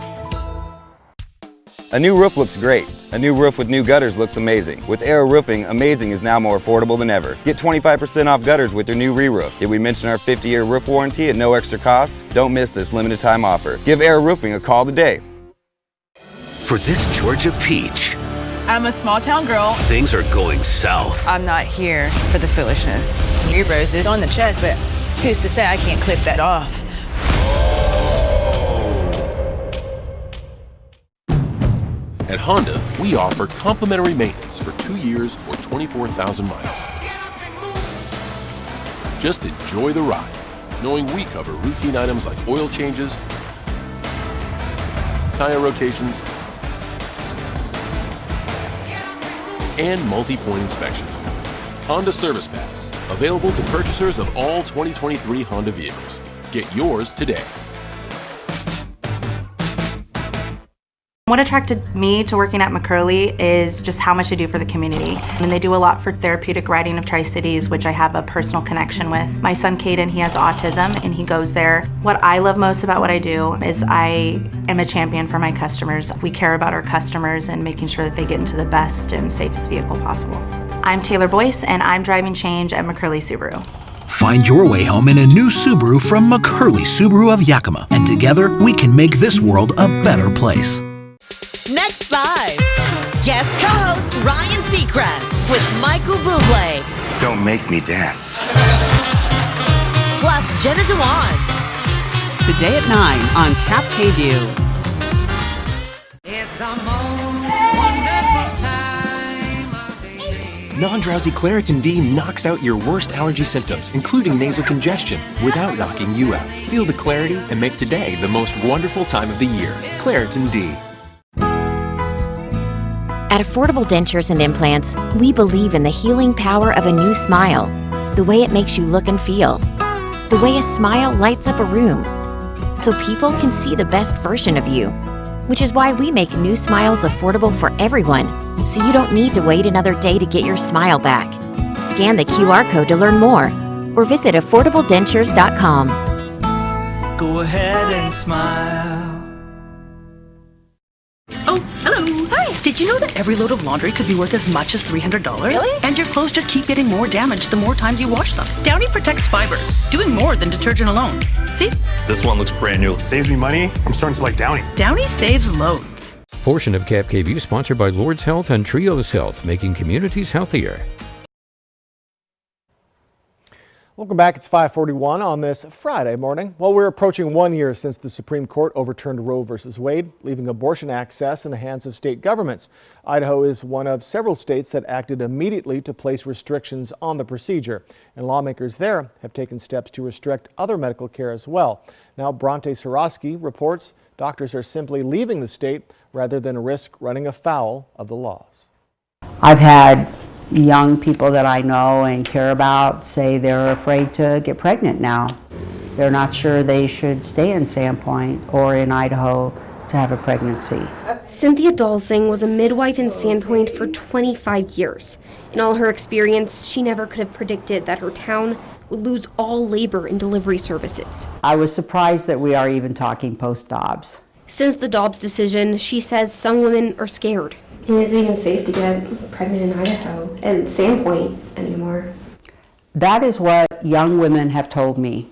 A new roof looks great. A new roof with new gutters looks amazing. With Aero Roofing, amazing is now more affordable than ever. Get 25% off gutters with your new re-roof. Did we mention our 50-year roof warranty at no extra cost? Don't miss this limited time offer. Give Aero Roofing a call today. For this Georgia peach, I'm a small town girl. things are going south. I'm not here for the foolishness. Your roses on the chest, but who's to say I can't clip that off? At Honda, we offer complimentary maintenance for 2 years or 24,000 miles. Just enjoy the ride, knowing we cover routine items like oil changes, tire rotations, and multi-point inspections. Honda Service Pass, available to purchasers of all 2023 Honda vehicles. Get yours today. What attracted me to working at McCurley is just how much they do for the community. And they do a lot for therapeutic riding of Tri-Cities, which I have a personal connection with. My son Caden, he has autism and he goes there. What I love most about what I do is I am a champion for my customers. We care about our customers and making sure that they get into the best and safest vehicle possible. I'm Taylor Boyce and I'm driving change at McCurley Subaru. Find your way home in a new Subaru from McCurley Subaru of Yakima. And together we can make this world a better place. Next 5, guest co-host Ryan Seacrest with Michael Bublé. Don't make me dance. Plus Jenna Dewan. Today at 9 on Cap KView. It's the most wonderful time of the year. Non-drowsy Claritin D knocks out your worst allergy symptoms, including nasal congestion, without knocking you out. Feel the clarity and make today the most wonderful time of the year. Claritin D. At Affordable Dentures and Implants, we believe in the healing power of a new smile, the way it makes you look and feel, the way a smile lights up a room, so people can see the best version of you, which is why we make new smiles affordable for everyone, so you don't need to wait another day to get your smile back. Scan the QR code to learn more, or visit affordabledentures.com. Go ahead and smile. Oh, hello. Hi. Did you know that every load of laundry could be worth as much as $300? Really? And your clothes just keep getting more damaged the more times you wash them. Downy protects fibers, doing more than detergent alone. See? This one looks brand new. Saves me money. I'm starting to like Downy. Downy saves loads. Portion of Cap KView sponsored by Lord's Health and Trios Health, making communities healthier. Welcome back. It's 5:41 on this Friday morning. Well, we're approaching 1 year since the Supreme Court overturned Roe v. Wade, leaving abortion access in the hands of state governments. Idaho is one of several states that acted immediately to place restrictions on the procedure, and lawmakers there have taken steps to restrict other medical care as well. Now, Bronte Sorosky reports doctors are simply leaving the state rather than risk running afoul of the laws. I've had young people that I know and care about say they're afraid to get pregnant now. They're not sure they should stay in Sandpoint or in Idaho to have a pregnancy. Cynthia Dalsing was a midwife in Sandpoint for 25 years. In all her experience, she never could have predicted that her town would lose all labor and delivery services. I was surprised that we are even talking post-Dobbs. Since the Dobbs decision, she says some women are scared. And is it even safe to get pregnant in Idaho and Sandpoint anymore? That is what young women have told me,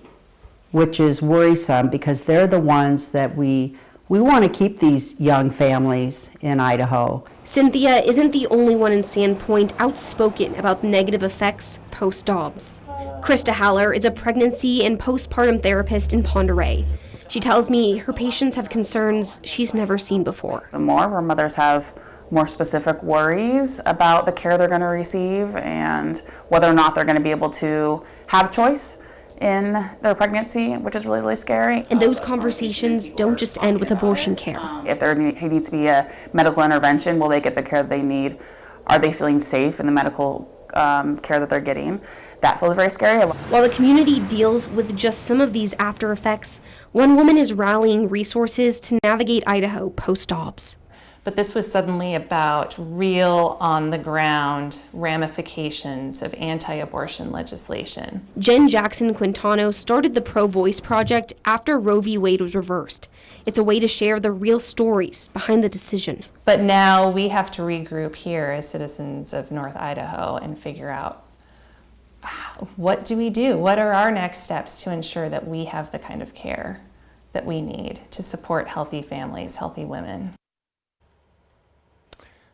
which is worrisome because they're the ones that we want to keep these young families in Idaho. Cynthia isn't the only one in Sandpoint outspoken about the negative effects post-Dobbs. Krista Haller is a pregnancy and postpartum therapist in Pend Oreille. She tells me her patients have concerns she's never seen before. The more where mothers have more specific worries about the care they're going to receive and whether or not they're going to be able to have choice in their pregnancy, which is really, really scary. And those conversations don't just end with abortion care. If there needs to be a medical intervention, will they get the care that they need? Are they feeling safe in the medical care that they're getting? That feels very scary. While the community deals with just some of these after effects, one woman is rallying resources to navigate Idaho post-Dobbs. But this was suddenly about real, on-the-ground ramifications of anti-abortion legislation. Jen Jackson Quintano started the Pro Voice Project after Roe v. Wade was reversed. It's a way to share the real stories behind the decision. But now we have to regroup here as citizens of North Idaho and figure out, what do we do? What are our next steps to ensure that we have the kind of care that we need to support healthy families, healthy women?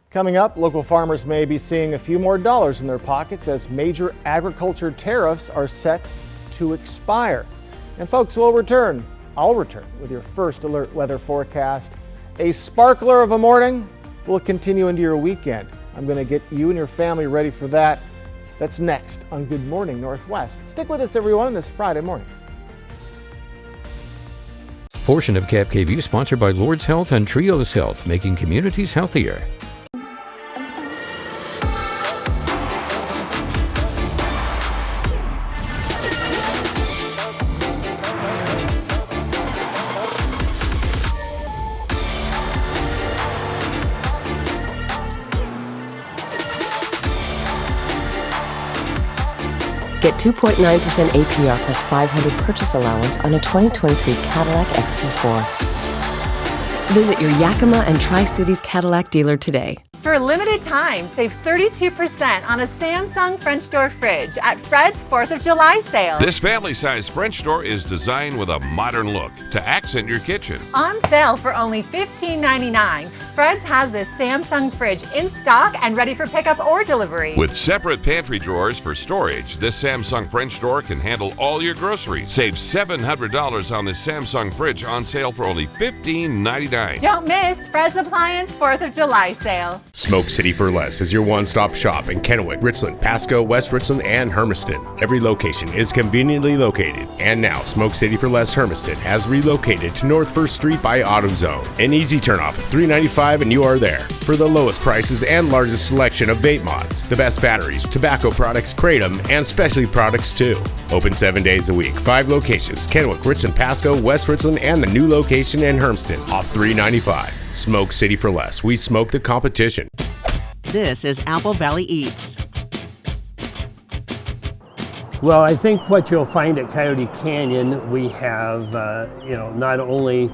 Coming up, local farmers may be seeing a few more dollars in their pockets as major agriculture tariffs are set to expire. And folks, I'll return with your first alert weather forecast. A sparkler of a morning will continue into your weekend. I'm going to get you and your family ready for that. That's next on Good Morning Northwest. Stick with us, everyone, on this Friday morning. Portion of Cap KView sponsored by Lord's Health and Trios Health, making communities healthier. Get 2.9% APR plus $500 purchase allowance on a 2023 Cadillac XT4. Visit your Yakima and Tri-Cities Cadillac dealer today. For a limited time, save 32% on a Samsung French door fridge at Fred's 4th of July sale. This family-sized French door is designed with a modern look to accent your kitchen. On sale for only $15.99, Fred's has this Samsung fridge in stock and ready for pickup or delivery. With separate pantry drawers for storage, this Samsung French door can handle all your groceries. Save $700 on this Samsung fridge on sale for only $15.99. Don't miss Fred's Appliance 4th of July sale. Smoke City for Less is your one-stop shop in Kennewick, Richland, Pasco, West Richland, and Hermiston. Every location is conveniently located. And now, Smoke City for Less Hermiston has relocated to North 1st Street by AutoZone. An easy turnoff at $3.95 and you are there. For the lowest prices and largest selection of vape mods, the best batteries, tobacco products, Kratom, and specialty products too. Open 7 days a week. 5 locations: Kennewick, Richland, Pasco, West Richland, and the new location in Hermiston off $3.95. Smoke City for Less. We smoke the competition. This is Apple Valley Eats. Well, I think what you'll find at Coyote Canyon, we have, not only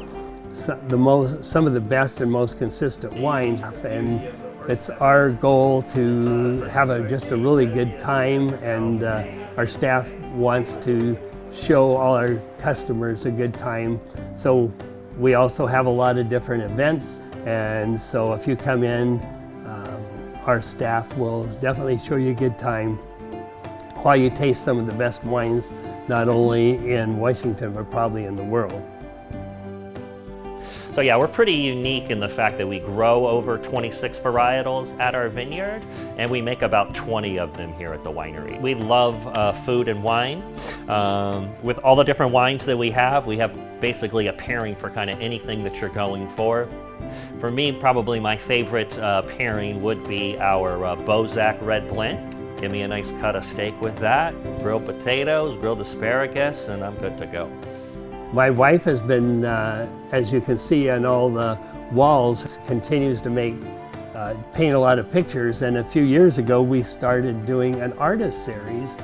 some of the best and most consistent wines, and it's our goal to have just a really good time, and our staff wants to show all our customers a good time. So we also have a lot of different events, and so if you come in, our staff will definitely show you a good time while you taste some of the best wines, not only in Washington, but probably in the world. So yeah, we're pretty unique in the fact that we grow over 26 varietals at our vineyard, and we make about 20 of them here at the winery. We love food and wine. With all the different wines that we have basically a pairing for kind of anything that you're going for. For me, probably my favorite pairing would be our Bozak Red Blend. Give me a nice cut of steak with that, grilled potatoes, grilled asparagus, and I'm good to go. My wife has been, as you can see on all the walls, continues to paint a lot of pictures, and a few years ago we started doing an artist series.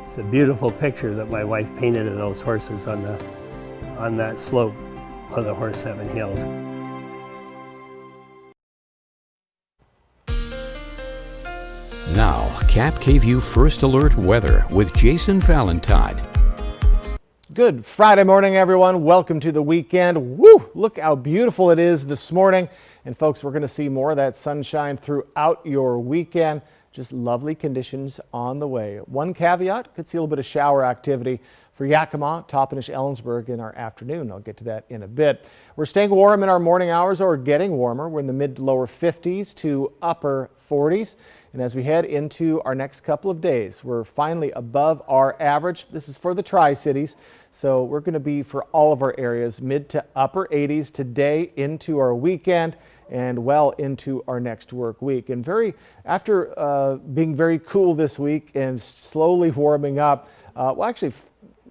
It's a beautiful picture that my wife painted of those horses on that slope of the Horse Heaven Hills. Now, Cap KVU First Alert Weather with Jason Valentine. Good Friday morning, everyone. Welcome to the weekend. Woo! Look how beautiful it is this morning. And folks, we're going to see more of that sunshine throughout your weekend. Just lovely conditions on the way. One caveat, could see a little bit of shower activity for Yakima, Toppenish, Ellensburg in our afternoon. I'll get to that in a bit. We're staying warm in our morning hours, or getting warmer. We're in the mid to lower 50s to upper 40s. And as we head into our next couple of days, we're finally above our average. This is for the Tri-Cities. So we're going to be, for all of our areas, mid to upper 80s today into our weekend and well into our next work week. And after being very cool this week and slowly warming up,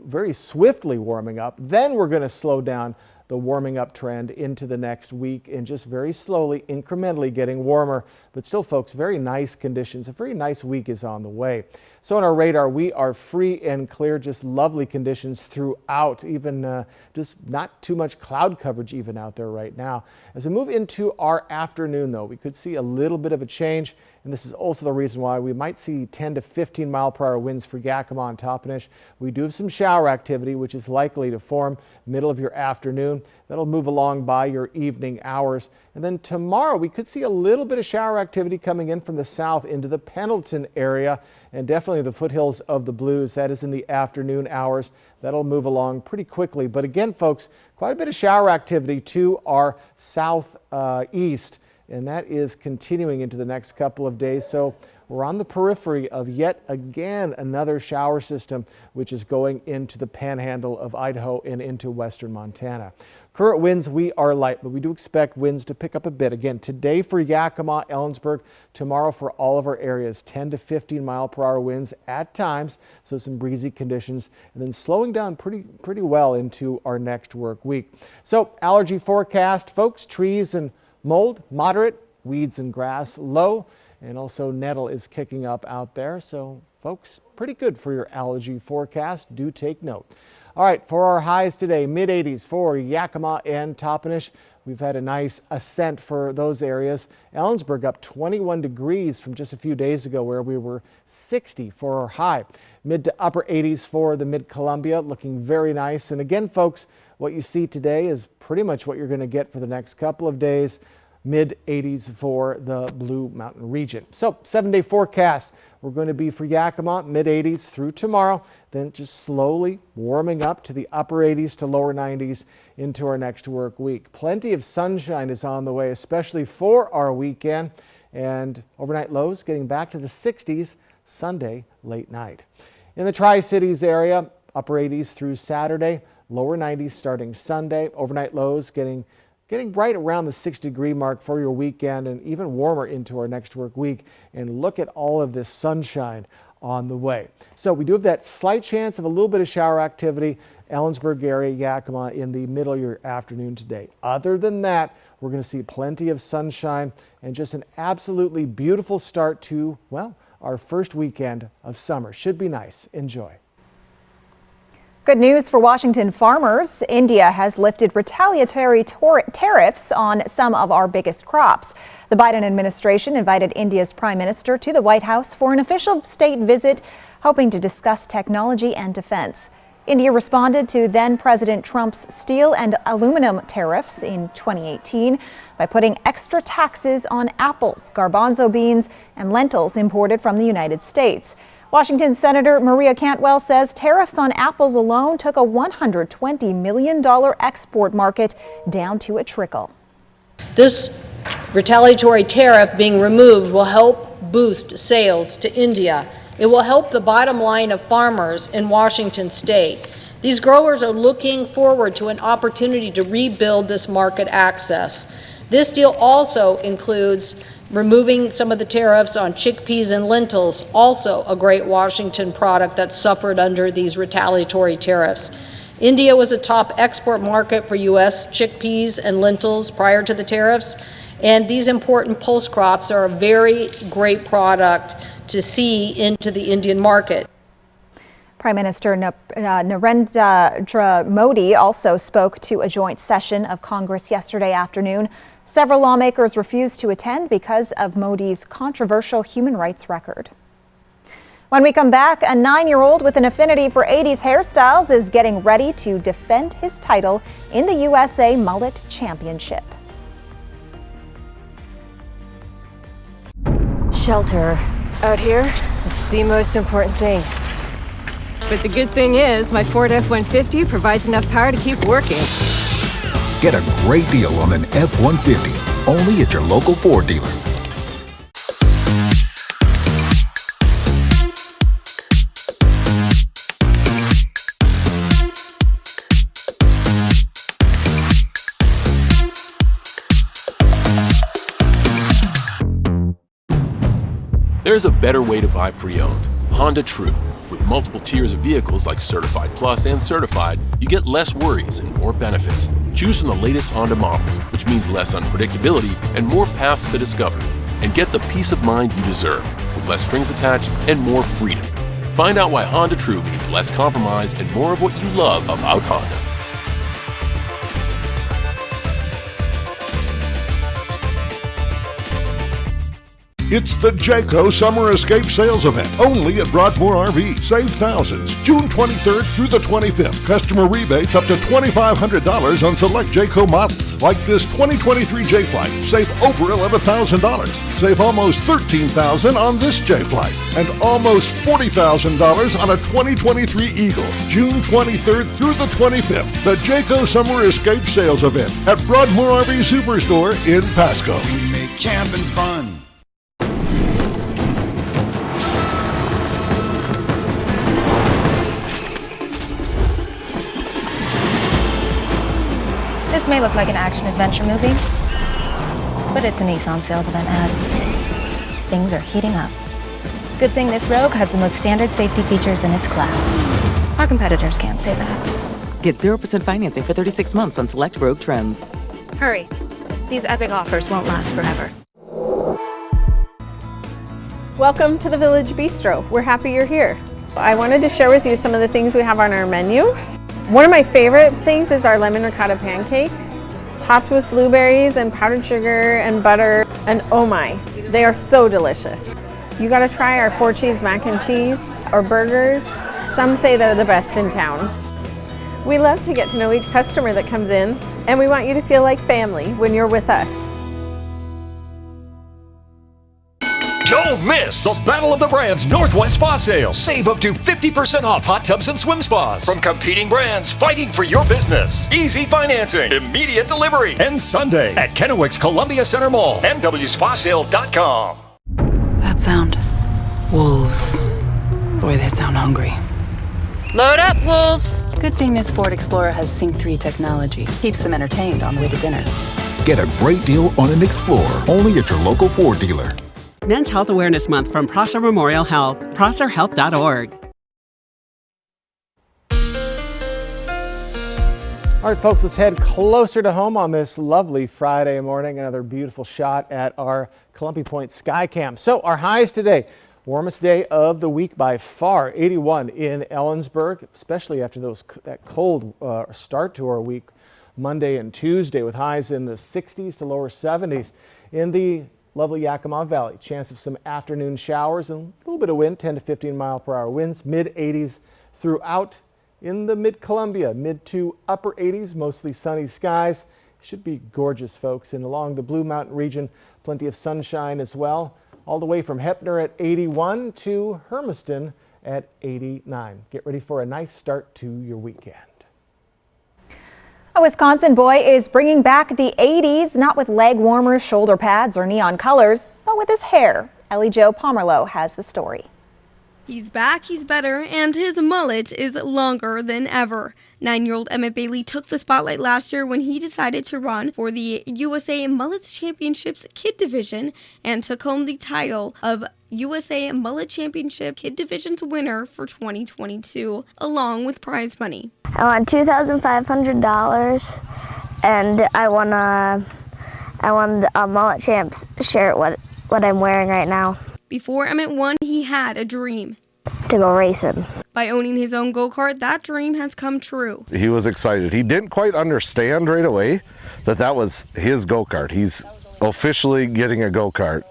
very swiftly warming up, then we're going to slow down the warming up trend into the next week and just very slowly, incrementally getting warmer. But still, folks, very nice conditions. A very nice week is on the way. So on our radar, we are free and clear, just lovely conditions throughout, even just not too much cloud coverage even out there right now. As we move into our afternoon, though, we could see a little bit of a change. And this is also the reason why we might see 10 to 15 mile per hour winds for Yakima and Toppenish. We do have some shower activity, which is likely to form middle of your afternoon. That'll move along by your evening hours. And then tomorrow we could see a little bit of shower activity coming in from the south into the Pendleton area and definitely the foothills of the Blues. That is in the afternoon hours. That'll move along pretty quickly. But again, folks, quite a bit of shower activity to our southeast. And that is continuing into the next couple of days. So we're on the periphery of yet again another shower system, which is going into the panhandle of Idaho and into western Montana. Current winds, we are light, but we do expect winds to pick up a bit. Again, today for Yakima, Ellensburg, tomorrow for all of our areas, 10 to 15 mile per hour winds at times, so some breezy conditions, and then slowing down pretty well into our next work week. So allergy forecast, folks, trees and mold, moderate, weeds and grass, low, and also nettle is kicking up out there. So folks, pretty good for your allergy forecast. Do take note. All right, for our highs today, mid-80s for Yakima and Toppenish. We've had a nice ascent for those areas. Ellensburg up 21 degrees from just a few days ago where we were 60 for our high. Mid to upper 80s for the Mid-Columbia, looking very nice. And again, folks, what you see today is pretty much what you're going to get for the next couple of days. Mid-80s for the Blue Mountain region. So 7-day forecast, we're going to be for Yakima, mid-80s through tomorrow, then just slowly warming up to the upper 80s to lower 90s into our next work week. Plenty of sunshine is on the way, especially for our weekend, and overnight lows getting back to the 60s Sunday late night. In the Tri-Cities area, upper 80s through Saturday, lower 90s starting Sunday, overnight lows getting right around the 60-degree mark for your weekend and even warmer into our next work week. And look at all of this sunshine on the way. So we do have that slight chance of a little bit of shower activity, Ellensburg area, Yakima in the middle of your afternoon today. Other than that, we're going to see plenty of sunshine and just an absolutely beautiful start to, well, our first weekend of summer. Should be nice. Enjoy. Good news for Washington farmers. India has lifted retaliatory tariffs on some of our biggest crops. The Biden administration invited India's Prime Minister to the White House for an official state visit, hoping to discuss technology and defense. India responded to then President Trump's steel and aluminum tariffs in 2018 by putting extra taxes on apples, garbanzo beans, and lentils imported from the United States. Washington Senator Maria Cantwell says tariffs on apples alone took a $120 million export market down to a trickle. This retaliatory tariff being removed will help boost sales to India. It will help the bottom line of farmers in Washington state. These growers are looking forward to an opportunity to rebuild this market access. This deal also includes removing some of the tariffs on chickpeas and lentils, also a great Washington product that suffered under these retaliatory tariffs. India was a top export market for U.S. chickpeas and lentils prior to the tariffs, and these important pulse crops are a very great product to see into the Indian market. Prime Minister Narendra Modi also spoke to a joint session of Congress yesterday afternoon. Several lawmakers refused to attend because of Modi's controversial human rights record. When we come back, a 9-year-old with an affinity for 80s hairstyles is getting ready to defend his title in the USA Mullet Championship. Shelter. Out here, it's the most important thing. But the good thing is, my Ford F-150 provides enough power to keep working. Get a great deal on an F-150, only at your local Ford dealer. There's a better way to buy pre-owned. Honda True. With multiple tiers of vehicles like Certified Plus and Certified, you get less worries and more benefits. Choose from the latest Honda models, which means less unpredictability and more paths to discover. And get the peace of mind you deserve, with less strings attached and more freedom. Find out why Honda True means less compromise and more of what you love about Honda. It's the Jayco Summer Escape Sales Event, only at Broadmoor RV. Save thousands, June 23rd through the 25th. Customer rebates up to $2,500 on select Jayco models. Like this 2023 J-Flight, save over $11,000. Save almost $13,000 on this J-Flight. And almost $40,000 on a 2023 Eagle. June 23rd through the 25th. The Jayco Summer Escape Sales Event at Broadmoor RV Superstore in Pasco. We make camping fun. This may look like an action-adventure movie, but it's a Nissan sales event ad. Things are heating up. Good thing this Rogue has the most standard safety features in its class. Our competitors can't say that. Get 0% financing for 36 months on select Rogue trims. Hurry. These epic offers won't last forever. Welcome to the Village Bistro. We're happy you're here. I wanted to share with you some of the things we have on our menu. One of my favorite things is our lemon ricotta pancakes, topped with blueberries and powdered sugar and butter, and oh my, they are so delicious. You gotta try our 4-cheese mac and cheese or burgers. Some say they're the best in town. We love to get to know each customer that comes in, and we want you to feel like family when you're with us. Don't miss the Battle of the Brands Northwest Spa Sale. Save up to 50% off hot tubs and swim spas from competing brands fighting for your business. Easy financing, immediate delivery, and Sunday at Kennewick's Columbia Center Mall, nwspasale.com. That sound. Wolves. Boy, they sound hungry. Load up, wolves! Good thing this Ford Explorer has Sync 3 technology. Keeps them entertained on the way to dinner. Get a great deal on an Explorer, only at your local Ford dealer. Men's Health Awareness Month from Prosser Memorial Health, prosserhealth.org. All right, folks, let's head closer to home on this lovely Friday morning. Another beautiful shot at our Columbia Point Sky Cam. So our highs today, warmest day of the week by far, 81 in Ellensburg, especially after that cold start to our week, Monday and Tuesday, with highs in the 60s to lower 70s. In the lovely Yakima Valley, chance of some afternoon showers and a little bit of wind, 10 to 15 mile per hour winds, mid 80s throughout. In the mid-Columbia, mid to upper 80s, mostly sunny skies. Should be gorgeous, folks. And along the Blue Mountain region, plenty of sunshine as well. All the way from Heppner at 81 to Hermiston at 89. Get ready for a nice start to your weekend. A Wisconsin boy is bringing back the 80s, not with leg warmers, shoulder pads, or neon colors, but with his hair. Ellie Jo Pomerleau has the story. He's back, he's better, and his mullet is longer than ever. 9-year-old Emmett Bailey took the spotlight last year when he decided to run for the USA Mullets Championships Kid Division and took home the title of USA Mullet Championship Kid Division's winner for 2022, along with prize money. I won $2,500, and I won a Mullet Champs shirt, what I'm wearing right now. Before Emmett won, he had a dream. To go racing. By owning his own go-kart, that dream has come true. He was excited. He didn't quite understand right away that was his go-kart. He's officially getting a go-kart.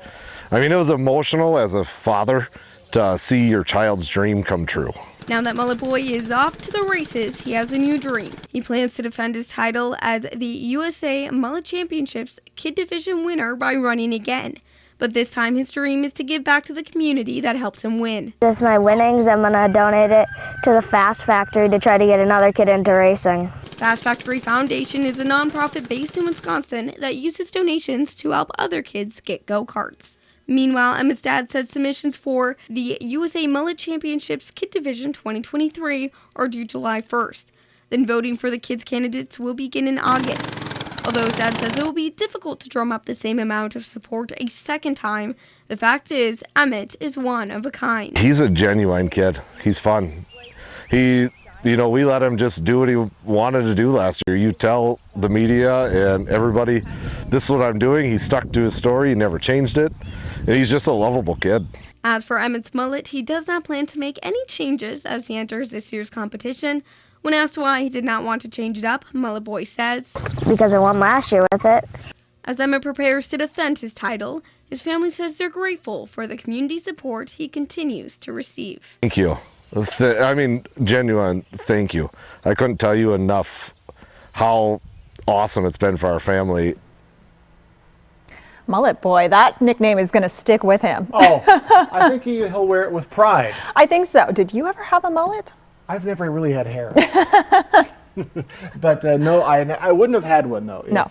I mean, it was emotional as a father to see your child's dream come true. Now that Mullet Boy is off to the races, he has a new dream. He plans to defend his title as the USA Mullet Championships Kid Division winner by running again. But this time his dream is to give back to the community that helped him win. With my winnings, I'm going to donate it to the Fast Factory to try to get another kid into racing. Fast Factory Foundation is a nonprofit based in Wisconsin that uses donations to help other kids get go-karts. Meanwhile, Emmett's dad says submissions for the USA Mullet Championships Kid Division 2023 are due July 1st. Then voting for the kids' candidates will begin in August. Although his dad says it will be difficult to drum up the same amount of support a second time, the fact is Emmett is one of a kind. He's a genuine kid. He's fun. We let him just do what he wanted to do last year. You tell the media and everybody, this is what I'm doing. He stuck to his story. He never changed it. And he's just a lovable kid. As for Emmett's mullet, he does not plan to make any changes as he enters this year's competition. When asked why he did not want to change it up, Mullet Boy says, because I won last year with it. As Emmett prepares to defend his title, his family says they're grateful for the community support he continues to receive. Thank you. Genuine thank you. I couldn't tell you enough how awesome it's been for our family. Mullet Boy, that nickname is going to stick with him. Oh, I think he'll wear it with pride. I think so. Did you ever have a mullet? I've never really had hair. But no, I wouldn't have had one, though. No.